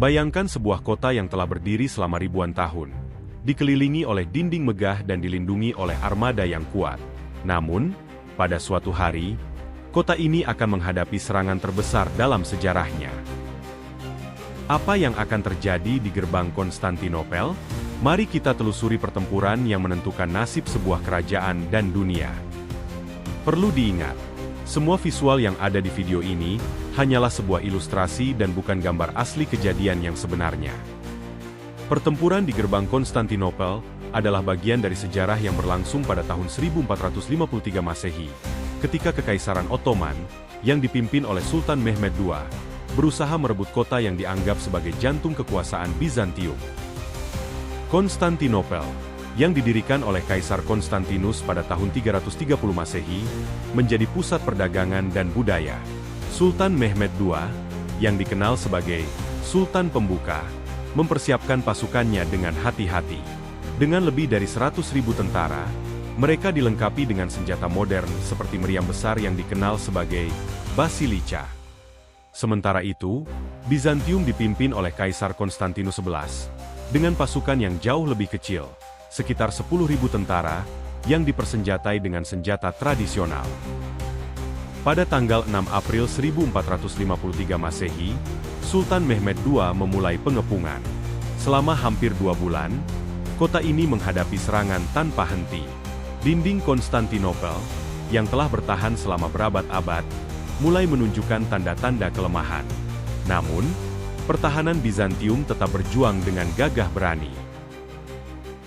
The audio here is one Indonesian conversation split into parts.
Bayangkan sebuah kota yang telah berdiri selama ribuan tahun, dikelilingi oleh dinding megah dan dilindungi oleh armada yang kuat. Namun, pada suatu hari, kota ini akan menghadapi serangan terbesar dalam sejarahnya. Apa yang akan terjadi di gerbang Konstantinopel? Mari kita telusuri pertempuran yang menentukan nasib sebuah kerajaan dan dunia. Perlu diingat, semua visual yang ada di video ini hanyalah sebuah ilustrasi dan bukan gambar asli kejadian yang sebenarnya. Pertempuran di gerbang Konstantinopel adalah bagian dari sejarah yang berlangsung pada tahun 1453 Masehi, ketika Kekaisaran Ottoman, yang dipimpin oleh Sultan Mehmed II, berusaha merebut kota yang dianggap sebagai jantung kekuasaan Bizantium. Konstantinopel, yang didirikan oleh Kaisar Konstantinus pada tahun 330 Masehi, menjadi pusat perdagangan dan budaya. Sultan Mehmed II, yang dikenal sebagai Sultan Pembuka, mempersiapkan pasukannya dengan hati-hati. Dengan lebih dari 100.000 tentara, mereka dilengkapi dengan senjata modern seperti meriam besar yang dikenal sebagai Basilica. Sementara itu, Bizantium dipimpin oleh Kaisar Konstantinus XI, dengan pasukan yang jauh lebih kecil, sekitar 10.000 tentara, yang dipersenjatai dengan senjata tradisional. Pada tanggal 6 April 1453 Masehi, Sultan Mehmed II memulai pengepungan. Selama hampir 2 bulan, kota ini menghadapi serangan tanpa henti. Dinding Konstantinopel, yang telah bertahan selama berabad-abad, mulai menunjukkan tanda-tanda kelemahan. Namun, pertahanan Bizantium tetap berjuang dengan gagah berani.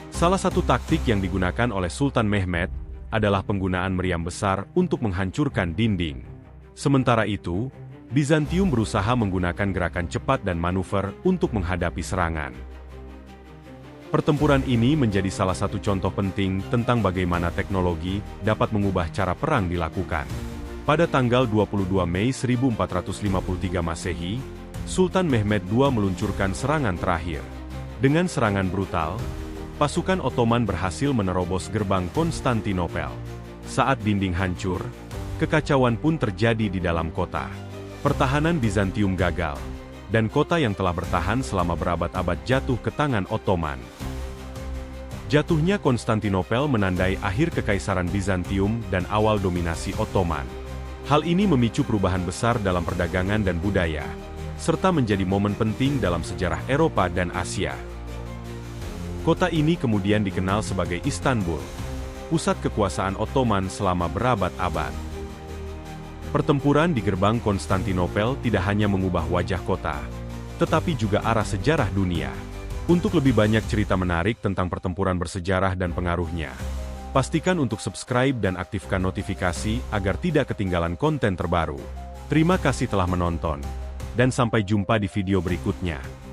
Salah satu taktik yang digunakan oleh Sultan Mehmed adalah penggunaan meriam besar untuk menghancurkan dinding. Sementara itu, Bizantium berusaha menggunakan gerakan cepat dan manuver untuk menghadapi serangan. Pertempuran ini menjadi salah satu contoh penting tentang bagaimana teknologi dapat mengubah cara perang dilakukan. Pada tanggal 22 Mei 1453 Masehi, Sultan Mehmed II meluncurkan serangan terakhir. Dengan serangan brutal, pasukan Ottoman berhasil menerobos gerbang Konstantinopel. Saat dinding hancur, kekacauan pun terjadi di dalam kota. Pertahanan Bizantium gagal, dan kota yang telah bertahan selama berabad-abad jatuh ke tangan Ottoman. Jatuhnya Konstantinopel menandai akhir Kekaisaran Bizantium dan awal dominasi Ottoman. Hal ini memicu perubahan besar dalam perdagangan dan budaya, serta menjadi momen penting dalam sejarah Eropa dan Asia. Kota ini kemudian dikenal sebagai Istanbul, pusat kekuasaan Ottoman selama berabad-abad. Pertempuran di gerbang Konstantinopel tidak hanya mengubah wajah kota, tetapi juga arah sejarah dunia. Untuk lebih banyak cerita menarik tentang pertempuran bersejarah dan pengaruhnya, pastikan untuk subscribe dan aktifkan notifikasi agar tidak ketinggalan konten terbaru. Terima kasih telah menonton, dan sampai jumpa di video berikutnya.